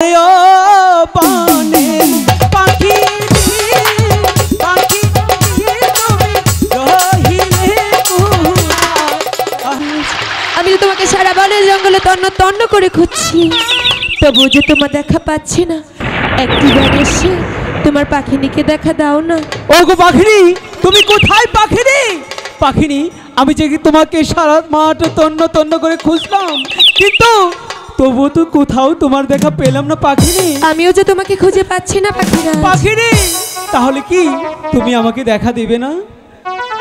আমি তোমাকে সারা বনের জঙ্গলে তন্ন তন্ন করে খুঁজছি, তবু যে তোমার দেখা পাচ্ছি না। একটিবার এসে তোমার পাখিনীকে দেখা দাও না। ওগো পাখিনী, তুমি কোথায় পাখিনী? পাখিনী, আমি যে তোমাকে সারা মাঠ তন্ন তন্ন করে খুঁজলাম, কিন্তু তবু তো কোথাও তোমার দেখা পেলাম না পাখিনী। আমিও যে তোমাকে খুঁজে পাচ্ছি না পাখিরা। পাখিনী, তাহলে কি তুমি আমাকে দেখা দেবে না?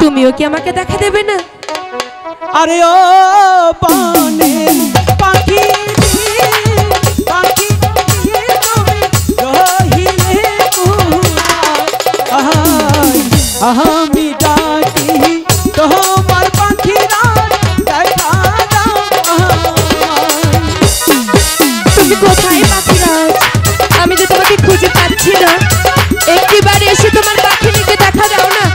তুমিও কি আমাকে দেখা দেবে না? আরে ও পানে পাখি পাখি তুমি রহিলে আমি ডাকি তোমার পাখিরা দেখা দাও। তুমি কোথায় পাখিরাজ? আমি যে তোমাকে খুঁজে পাচ্ছি না। একটিবার এসে তোমার পাখিনীকে দেখা দাও না।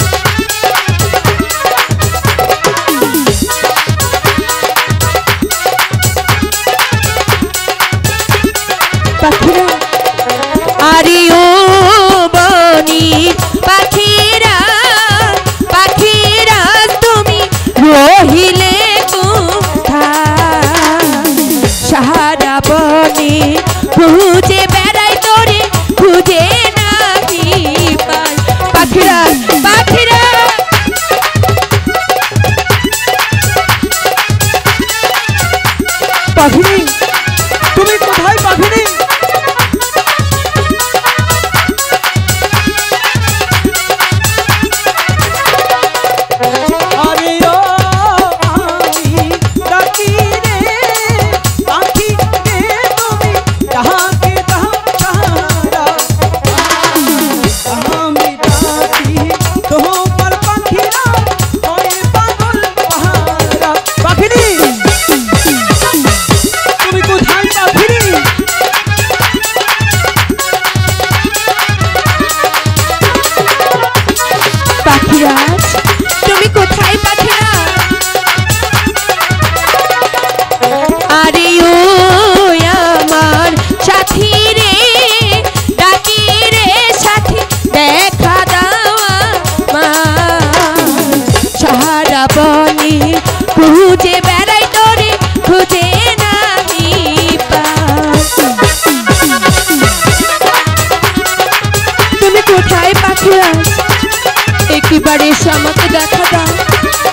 পাখিরা, আরে ও বনির পাখিরা, পাখিরা তুমি রহিলে কোথায়? সাহারা বনে খুঁজে বেড়াই তোরে, খুঁজে নাহি পাই। পাখিরা, পাখিরা, পাখিনী, তুমি কোথায় পাখিনী? আরে ও আমি ডাকি রে পাখি রে তুমি ডাকে দাও সারা। আমি ডাকি তোমার পাখিরা ওই পাগল পাহারা। পাখিনী, তুমি কোথায় পাখিনী? পাখিরাজ, তুমি কোথায় পাখিরা? আরে ও আমার সাথী রে, ডাকি রে সাথী, দেখা দাও আমার। সাহারা বনে খুঁজে বেড়াই তোরে, খুঁজে নাহি পাই। তুমি কোথায় পাখিরাজ? একটিবার এসে আমাকে দেখা দাও।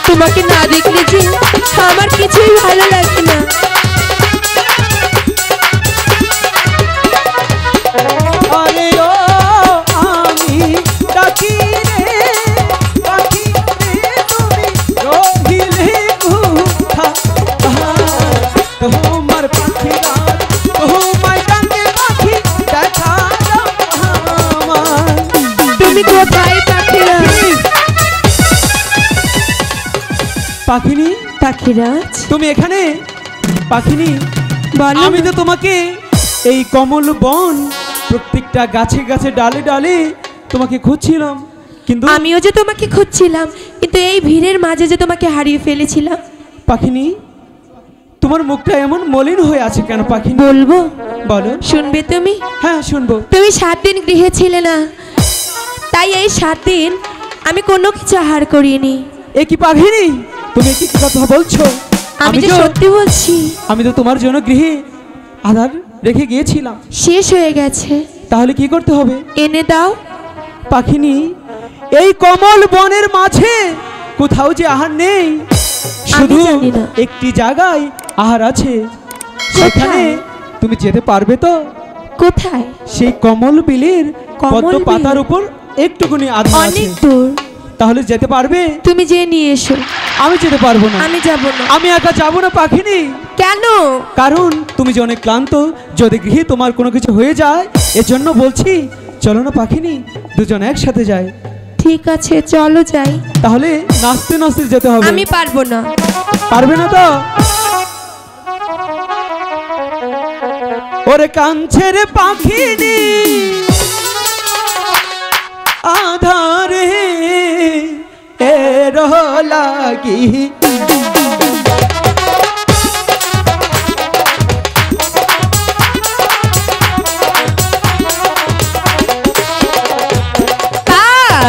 তোমাকে না দেখলে যে আমার কিছুই ভালো লাগে না। আরে ও আমি ডাকি রে পাখি রে তুমি রহিলে কোথায়? তোমার পাখিরা তোমায় ডাকে পাখি, দেখা দাও আমার। তুমি কোথায় পাখিরা? পাখিনী, পাখিরাজ, তুমি এখানে? পাখিনী, বলো। আমি তো তোমাকে এই কমল বন প্রত্যেকটা গাছে গাছে ডালে ডালে তোমাকে খুঁজছিলাম, কিন্তু আমিও যে তোমাকে খুঁজছিলাম, কিন্তু এই ভিড়ের মাঝে যে তোমাকে হারিয়ে ফেলেছিলাম। পাখিনী, তোমার মুখটা এমন মলিন হয়ে আছে কেন পাখিনী? বলবো? বলো। শুনবে তুমি? হ্যাঁ, শুনবো। তুমি 7 দিন গৃহে ছিলে না, তাই এই 7 দিন আমি কোনো কিছু আহার করিনি। এ কি পাখিনী, তুমি কি কথা বলছো? আমি যে সত্যি বলছি। আমি তো তোমার জন্য গৃহে আধার রেখে গিয়েছিলাম। শেষ হয়ে গেছে। তাহলে কি করতে হবে? এনে দাও। পাখিনী, এই কমল বনের মাঝে কোথাও যে আহার নেই, শুধু জানি না। একটি জায়গায় আহার আছে। সেখানে তুমি যেতে পারবে তো? কোথায়? সেই কমল বিলের কমল পদ্ম বিল? পাতার উপর একটুকুনি আধার আছে। অনেক দূর। তাহলে যেতে পারবে? তুমি যে নিয়ে এসো। আমি যেতে পারবো না। আমি যাব না। আমি একা যাবো না পাখিনী। কেন? কারণ তুমি যে অনেক ক্লান্ত, যদি গৃহে তোমার কোনো কিছু হয়ে যায়, এজন্য বলছি চলো না পাখিনী, দুজন একসাথে যাই। ঠিক আছে, চলো যাই। তাহলে নাচতে নাচতে যেতে হবে। আমি পারবো না। পারবে না তো? ওরে কাঞ্ছের পাখিনী আধারে এর লাগি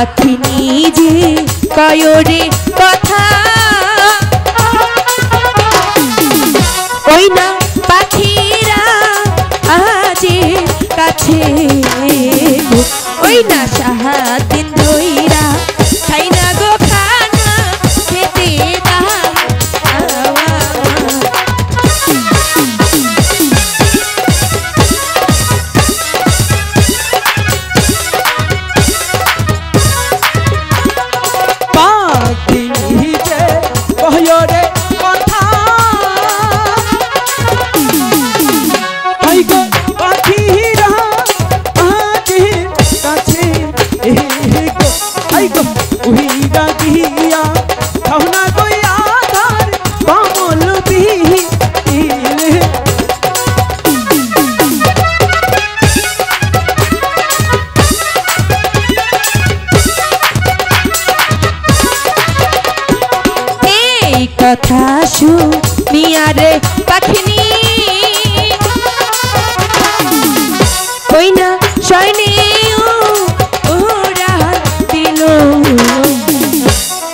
পাখি নিজে কয়রে কথা ওই না পাখিরা আজে কাছে ওই না সাহাদিন ধইরা খাই না গো খানা খেতে দাও পাখি নিজে কয়রে কথা হাই গো পাখিরা আজে কাছে গো হাই গো উহিরা গিয়া খাও না গো আধার কমল বিহি কথা শুনিয়া রে পাখিনি ওই না সয়নে ওরা দিল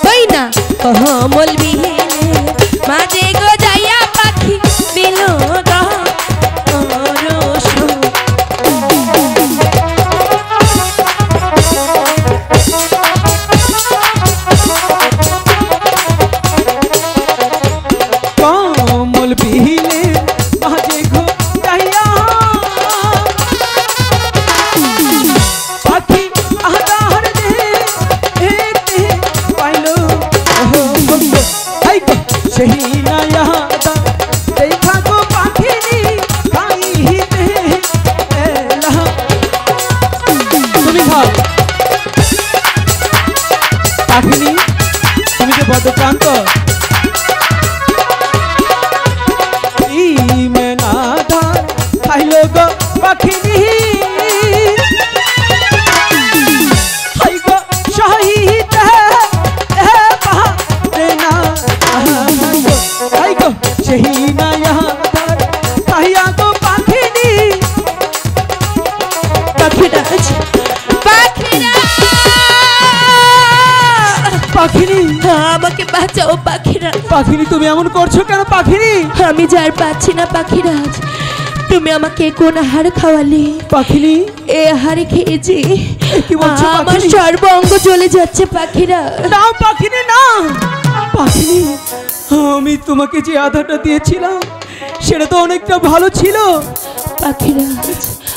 ওই না কমল বিহেলে মাঝে গো যাইয়া পাখি দিল কমল বিহিলে মাঝে গো যাইয়া পাখি আধার দে এতে পাইলো হাই গো সেই নায়া দেখা গো পাখিনি খাইতে এলা তুমি খাও পাখিনি তুমি যে বড় ক্লান্ত খাইলো গো পাখিনি হাই গো শহীদ না হাই গো সেই নায়া খাইয়া গো পাখিনি পাখিরা পাখিরা পাখিনি আমাকে বাঁচাও পাখিরা পাখিনি তুমি এমন করছো কেন পাখিনি আমি যার পাচ্ছি না পাখিরাজ তুমি আমাকে কোন আহার খাওয়ালে পাখিনি এ আহারে খেয়েছি কি বলছো আমার পাখিনি? সর্বাঙ্গ চলে যাচ্ছে পাখিরা না পাখিনি না পাখিনি আমি তোমাকে যে আধারটা দিয়েছিলাম সেটা তো অনেকটা ভালো ছিল পাখিরাজ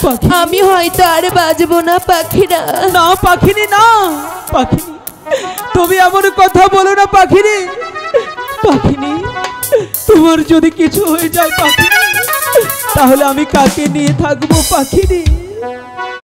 পাখি- আমি হয়তো আর বাজবো না পাখিরা না পাখিনি না পাখিনি তুমি এমন কথা বলো না পাখিনি পাখিনি তোমার যদি কিছু হয়ে যায় পাখিনি তাহলে আমি কাকে নিয়ে থাকবো পাখিনি